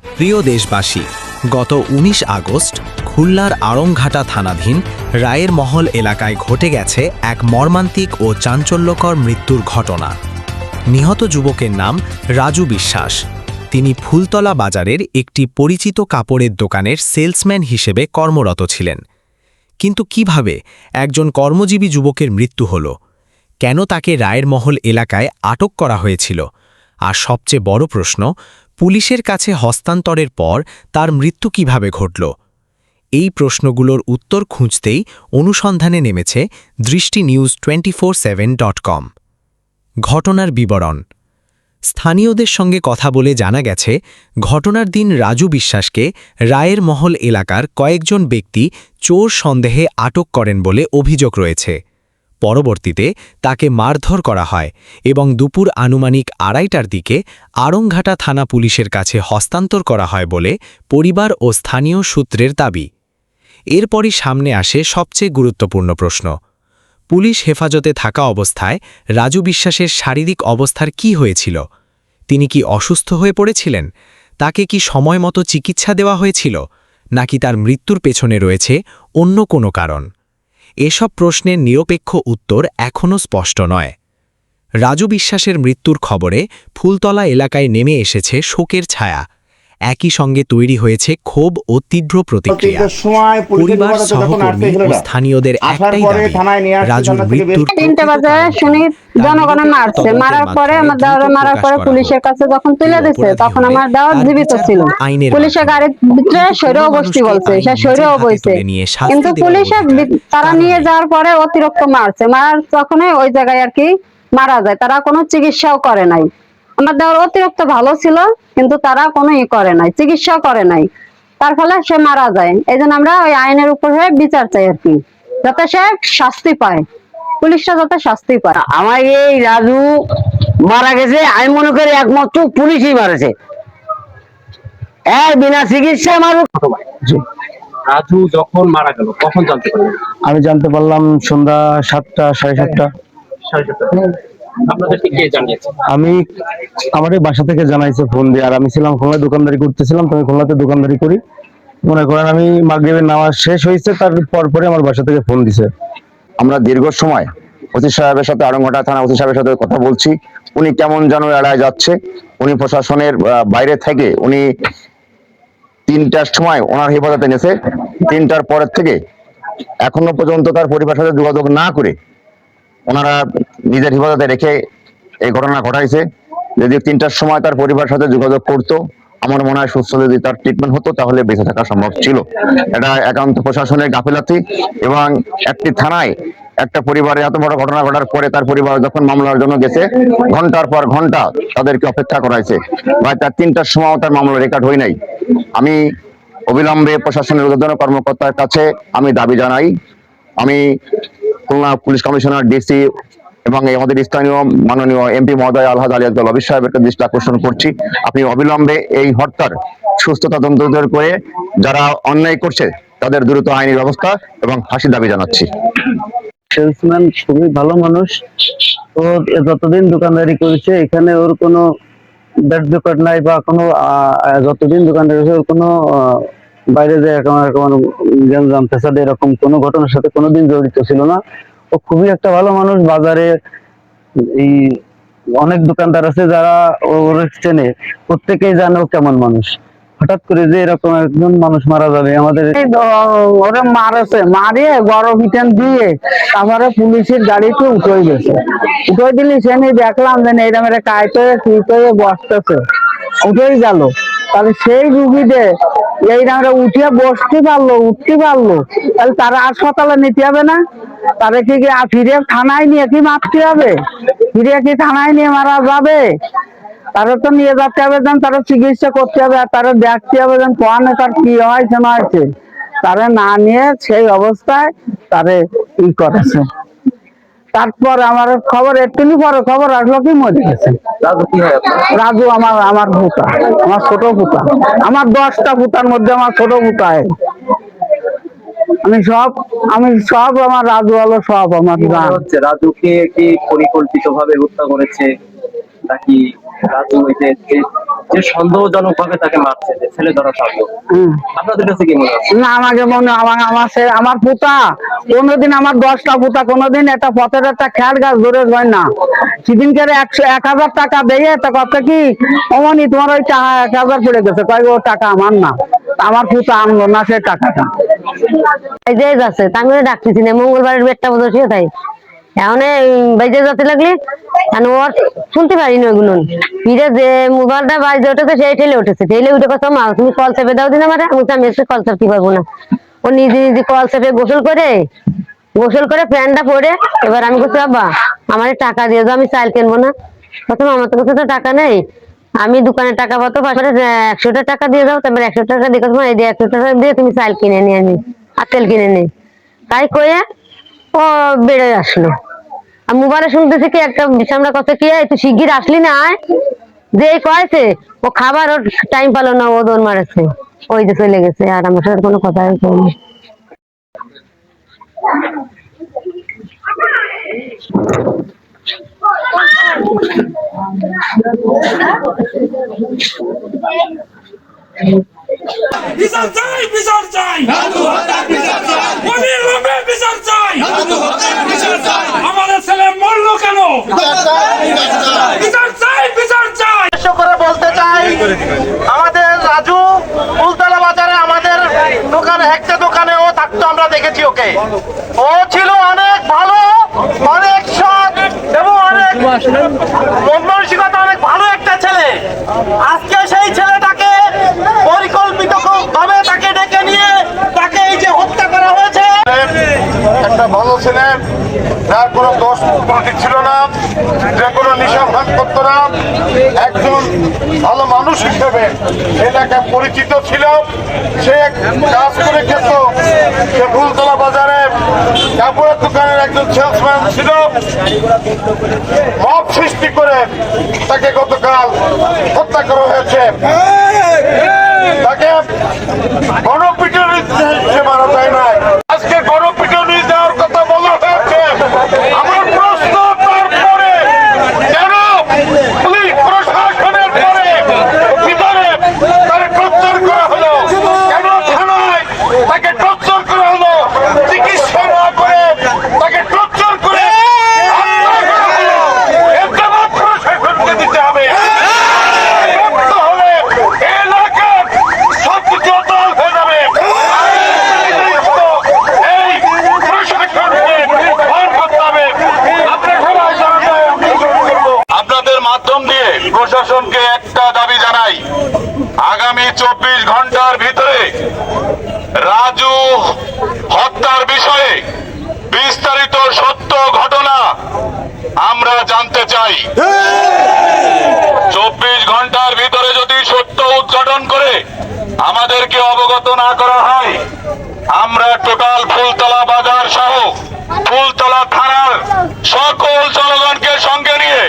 প্রিয় দেশবাসী, গত ১৯ আগস্ট খুলনার আড়ংঘাটা থানাধীন রায়ের মহল এলাকায় ঘটে গেছে এক মর্মান্তিক ও চাঞ্চল্যকর মৃত্যুর ঘটনা। নিহত যুবকের নাম রাজু বিশ্বাস। তিনি ফুলতলা বাজারের একটি পরিচিত কাপড়ের দোকানের সেলসম্যান হিসেবে কর্মরত ছিলেন। কিন্তু কিভাবে একজন কর্মজীবী যুবকের মৃত্যু হল? কেন তাকে রায়ের মহল এলাকায় আটক করা হয়েছিল? আর সবচেয়ে বড় প্রশ্ন, পুলিশের কাছে হস্তান্তরের পর তার মৃত্যু কিভাবে ঘটল? এই প্রশ্নগুলোর উত্তর খুঁজতেই অনুসন্ধানে নেমেছে দৃষ্টিনিউজ247.com। ঘটনার বিবরণ। স্থানীয়দের সঙ্গে কথা বলে জানা গেছে, ঘটনার দিন রাজু বিশ্বাসকে রায়ের মহল এলাকার কয়েকজন ব্যক্তি চোর সন্দেহে আটক করেন বলে অভিযোগ রয়েছে। পরবর্তীতে তাকে মারধর করা হয় এবং দুপুর আনুমানিক ২:৩০টার দিকে আড়ংঘাটা থানা পুলিশের কাছে হস্তান্তর করা হয় বলে পরিবার ও স্থানীয় সূত্রের দাবি। এরপরই সামনে আসে সবচেয়ে গুরুত্বপূর্ণ প্রশ্ন, পুলিশ হেফাজতে থাকা অবস্থায় রাজু বিশ্বাসের শারীরিক অবস্থার কি হয়েছিল? তিনি কি অসুস্থ হয়ে পড়েছিলেন? তাকে কি সময়মতো চিকিৎসা দেওয়া হয়েছিল, নাকি তার মৃত্যুর পেছনে রয়েছে অন্য কোনো কারণ? এসব প্রশ্নের নিরপেক্ষ উত্তর এখনও স্পষ্ট নয়। রাজু বিশ্বাসের মৃত্যুর খবরে ফুলতলা এলাকায় নেমে এসেছে শোকের ছায়া। একই সঙ্গে তৈরি হয়েছে ক্ষোভ ও তীব্র প্রতিক্রিয়া। পরিবার, সহকর্মী ও স্থানীয়দের একটাই দাবি, রাজুর মৃত্যুর 3টা বাজে শুনি জনগণে মারছে। মারার পরে আমার দাওয়ার মারার পরে পুলিশের কাছে যখন তুলে দিচ্ছে, তখন আমার দাওয়ার জীবিত ছিল। পুলিশের গাড়ির ভিতরে সৈরেও বসতি বলছে, সে সৈরেও বইছে, কিন্তু পুলিশে তারা নিয়ে যাওয়ার পরে অতিরিক্ত মারছে। মারার তখনই ওই জায়গায় আর কি মারা যায়। তারা কোনো চিকিৎসাও করে নাই। আমার দেওয়ার অতিরিক্ত ভালো ছিল, কিন্তু তারা কোনো করে নাই, চিকিৎসা করে নাই। তার ফলে সে মারা যায়। এই জন্য আমরা ওই আইনের উপরে বিচার চাই আর কি, যাতে সে শাস্তি পায়, পুলিশরা যাতে শাস্তি পায়। আমার এই রাজু মারা গেছে, আমি মনে করি একমাত্র পুলিশই মারেছে। বিনা চিকিৎসায় মানুষ। রাজু যখন মারা গেল কখন জানতে পারলেন? আমি জানতে পারলাম সন্ধ্যা 7টা, 7:30। আপনাদেরকে কে জানিয়েছে? আমি আমাদের বাসা থেকে জানাইছে ফোন দিয়ে। আর আমি ছিলাম খুলনায়, দোকানদারি করতেছিলাম। তো আমি খুলনাতে দোকানদারি করি। মনে করেন আমি মাগরিবের নামাজ শেষ হয়েছে, তার পরে আমার বাসা থেকে ফোন দিছে। আমরা দীর্ঘ সময় ওসি সাহেবের সাথে, আড়ংঘাটা থানা ওসি সাহেবের সাথে কথা বলছি। উনি কেমন যেন এড়ায় যাচ্ছে। উনি প্রশাসনের বাইরে থেকে উনি 3টার সময় ওনার হেফাজতে নিয়েছে। 3টার পরের থেকে এখনো পর্যন্ত তার পরিবারের সাথে যোগাযোগ না করে ওনারা নিজের হেফাজতে রেখে এই ঘটনা ঘটাইছে। যদি 3টার সময় তার পরিবারের সাথে যোগাযোগ করতো, আমার মনে হয় সুস্থ যদি তার ট্রিটমেন্ট হতো, তাহলে বেঁচে থাকা সম্ভব ছিল। এটা একান্ত প্রশাসনের গাফিলতি। এবং একটি থানায় একটা পরিবারে এত বড় ঘটনা ঘটার পরে তার পরিবার যখন মামলার জন্য গেছে, ঘন্টার পর ঘন্টা তাদেরকে অপেক্ষা করাইছে। ভাই, তার 3টার সময় তার মামলা রেকর্ড হয় নাই। আমি অবিলম্বে প্রশাসনের ঊর্ধ্বতন কর্মকর্তার কাছে আমি দাবি জানাই, আমি খুলনা পুলিশ কমিশনার, ডিসি এবং আমাদের স্থানীয় মাননীয় এমপি মহোদয় আলহাজ আলী আকবর লবির সাহেবের দৃষ্টি আকর্ষণ করছি, আপনি অবিলম্বে এই হত্যার সুস্থ তদন্ত করে যারা অন্যায় করছে তাদের দ্রুত আইনি ব্যবস্থা এবং ফাঁসির দাবি জানাচ্ছি। সেলসম্যান খুবই ভালো মানুষ। ওর যতদিন দোকানদারি করেছে এখানে ওর কোনো ব্যাড রেকর্ড নাই, বা কোনো যতদিন দোকানদারি করেছে ওর কোনো বাইরে যে গ্যাঞ্জাম ফেসাদ এরকম কোনো ঘটনার সাথে কোনোদিন জড়িত ছিল না। ও খুবই একটা ভালো মানুষ। বাজারে এই অনেক দোকানদার আছে যারা ওর চেনে, প্রত্যেকেই জানে ও কেমন মানুষ। হঠাৎ করে যে এরকম একজন মানুষ মারা যাবে, আমাদের ওরা মারেছে, মারিয়ে গরম হিটেন দিয়ে আমারে পুলিশের গাড়িতে উঠে গেছে। উঠে দিলি সে দেখলাম যে এইরকম কাইতে ঠিক হয়ে বসতেছে, উঠেই গেল। তাহলে সেই রুগীদের এইরকম উঠিয়ে বসতে পারলো, উঠতে পারলো, তাহলে তারা হাসপাতালে নিতে হবে না? তাদের কি ফিরে থানায় নিয়ে কি মারতে হবে? ফিরে কি থানায় নিয়ে মারা যাবে? তারা তো নিয়ে যেতে হবে, তারা চিকিৎসা করতে হবে, আর তারা দেখতে হবে কোয়ানে তার কি হয়েছে না হয়েছে। তারা না নিয়ে সেই অবস্থায় তারে ই করেছে। তারপর আমার খবর একটুনি পরে খবর আসলো কি মরে গেছে। রাজু আমার ভূতা, আমার ছোট ভূতা, আমার 10টা ভূতার মধ্যে আমার ছোট ভূতা। আমি সব আমার রাজু হলো সব আমার। রাজুকে কি পরিকল্পিত ভাবে হত্যা করেছে নাকি রাজু ওই যে সন্দেহজনক ভাবে তাকে মারছে, যে ছেলে ধরা সন্দেহ, আপনাদের কাছে কি মনে হয়? না, আমাকে মনে আমার পুতা কোনোদিন, আমার 10টা পুতা কোনোদিন একটা পথের একটা খ্যাট গাছ ধরে যায় না। সেদিনকে 1,000 টাকা দিয়ে তা কথা কি অমনি তোমার ওই টাকা 1,000 পড়ে গেছে, কয় ও টাকা আমার না, আমার পুতা আনলো না সে টাকাটা। এই যে যাচ্ছে তাঙ্গুরে ডাকতেছি না, মঙ্গলবারের বেডটা বসে তাই এখন বাইজে যেতে লাগলি ওর শুনতে পারিনি ওইগুলো ফিরে যে মোবাইলটা বাইজে উঠেছে সেই ঠেলে উঠেছে, ঠেলে উঠে কথা মা তুমি কল চেপে দাও দিন আমার, আমি এসে কল চাপতে পারবো না। ও নিজে নিজে কল চেপে গোসল করে প্যান্টটা পরে এবার আমি বলছি বাবা আমার টাকা দিয়ে দাও, আমি চাল কিনবো না। প্রথম আমার তো কাছে তো টাকা নেই, আমি দোকানে টাকা পাতো পাশে 100টা টাকা দিয়ে দাও, তারপরে 100 টাকা দিয়ে তোমার এই 100 টাকা দিয়ে তুমি চাল কিনে নিয়ে আনি আর তেল কিনে নি। তাই কয়ে ও বেড়ে আসলো। আর মোবাইলে শুনতেছি কি একটা সামনে কথা কি তুই শিগগির আসলি না আয়, যে কয়েছে ও খাবার ওর টাইম পালো না, ও দৌড় মারেছে, ওই যে চলে গেছে আর আমার সাথে কোনো কথা কইনি। বিচার চাই, বিচার চাই, অবিলম্বে বিচার চাই, আমাদের ছেলে মরলো কেন? বিচার চাই, বিচার চাই। করে বলতে চাই, আমাদের রাজু ফুলতলা বাজারে আমাদের দোকানে একটা দোকানে ও থাকতো, আমরা দেখেছি ওকে। ও ছিল অনেক ভালো, অনেক সৎ এবং অনেক মন মানসিকতা অনেক ভালো একটা ছেলে। আজকে সেই ছেলেটাকে পরিকল্পিত ভাবে তাকে ডেকে নিয়ে তাকে এই যে হত্যা করা হয়েছে। একটা ভালো ছেলে, যার কোনো দোষ ত্রুটি ছিল না, যে কোনো নেশা ভাগ করতো না, একজন ভালো মানুষ হিসেবে এলাকায় পরিচিত ছিল। সে কাজ করে খেত, সে ফুলতলা বাজারে কাপড়ের দোকানের একজন সেলসম্যান ছিল। মব সৃষ্টি করে তাকে গতকাল হত্যা করা হয়েছে। তাকে গণপিটুনি হিসেবে মারা যায় নাই, আজকে গণপিটুনি দেওয়ার কথা বলা হয়েছে। আমার প্রশ্ন, তারপরে কেন পুলিশ প্রশাসনের পরে ভিতরে তাকে টর্চার করা হলো? কেন থানায় তাকে টর্চার করা হলো? চিকিৎসা না করে তাকে টর্চার করে হত্যা করা হলো। এর জবাব প্রশাসনকে দিতে হবে। আপনাদের মাধ্যম দিয়ে প্রশাসনকে একটা দাবি জানাই, আগামী 24 ঘন্টার ভিতরে রাজু হত্যার বিষয়ে বিস্তারিত সত্য ঘটনা আমরা জানতে চাই। 24 ঘন্টার ভিতরে যদি সত্য উদ্ঘাটন করে আমাদেরকে অবগত না করা হয়, আমরা টোটাল ফুলতলা বাজার সহ ফুলতলা থানার সকল জনগণকে সঙ্গে নিয়ে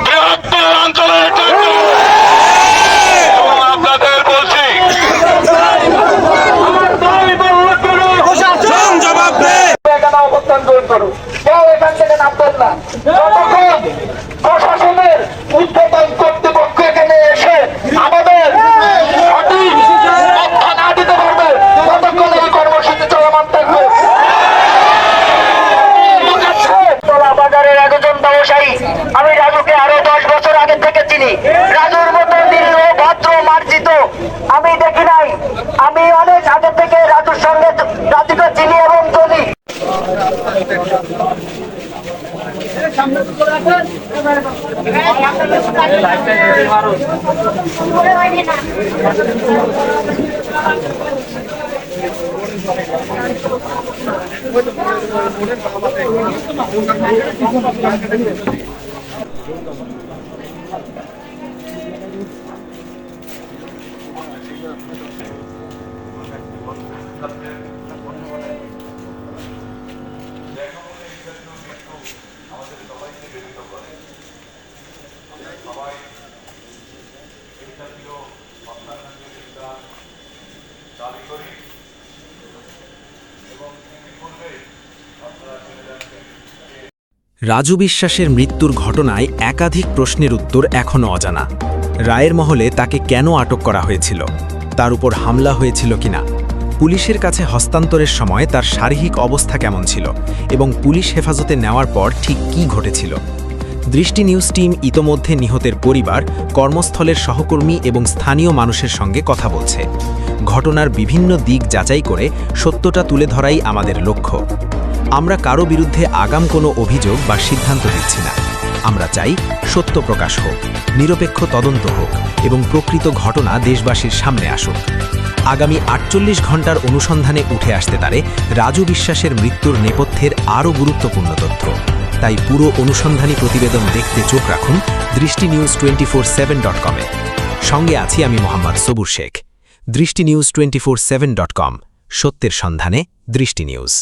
বৃহত্তর অঞ্চলের জন্য আপনাদের বলছি, অবস্থান গ্রহণ করুন। কেউ এখান থেকে নামবেন না যতক্ষণ প্রশাসনের উদ্বোধন কর্তৃপক্ষ এখানে এসে আমাদের সঠিক তথ্য না দিতে পারবে, ততক্ষণ এই কর্মসূচি চলমান থাকবে। বাজারের একজন ব্যবসায়ী, আমি রাজুকে আরো 10 বছর আগে থেকে চিনি। রাজুর মতো নিরীহ ভদ্র মার্জিত আমি দেখি নাই। আমি অনেক আগে থেকে রাজুর সঙ্গে রাজুকে চিনি এবং চলি। রাজু বিশ্বাসের মৃত্যুর ঘটনায় একাধিক প্রশ্নের উত্তর এখনও অজানা। রায়ের মহলে তাকে কেন আটক করা হয়েছিল, তার উপর হামলা হয়েছিল কিনা, পুলিশের কাছে হস্তান্তরের সময় তার শারীরিক অবস্থা কেমন ছিল এবং পুলিশ হেফাজতে নেওয়ার পর ঠিক কী ঘটেছিল। দৃষ্টি নিউজ টিম ইতোমধ্যে নিহতের পরিবার, কর্মস্থলের সহকর্মী এবং স্থানীয় মানুষের সঙ্গে কথা বলছে। ঘটনার বিভিন্ন দিক যাচাই করে সত্যটা তুলে ধরাই আমাদের লক্ষ্য। আমরা কারো বিরুদ্ধে আগাম কোনো অভিযোগ বা সিদ্ধান্ত দিচ্ছি না। আমরা চাই সত্য প্রকাশ হোক, নিরপেক্ষ তদন্ত হোক এবং প্রকৃত ঘটনা দেশবাসীর সামনে আসুক। আগামী ৪৮ ঘণ্টার অনুসন্ধানে উঠে আসতে পারে রাজু বিশ্বাসের মৃত্যুর নেপথ্যের আরও গুরুত্বপূর্ণ তথ্য। তাই পুরো অনুসন্ধানী প্রতিবেদন দেখতে চোখ রাখুন দৃষ্টি নিউজ 24/7.com-এ। সঙ্গে আছি আমি মোহাম্মদ সবুর শেখ। দৃষ্টি নিউজ 24/7.com, সত্যের সন্ধানে দৃষ্টি নিউজ।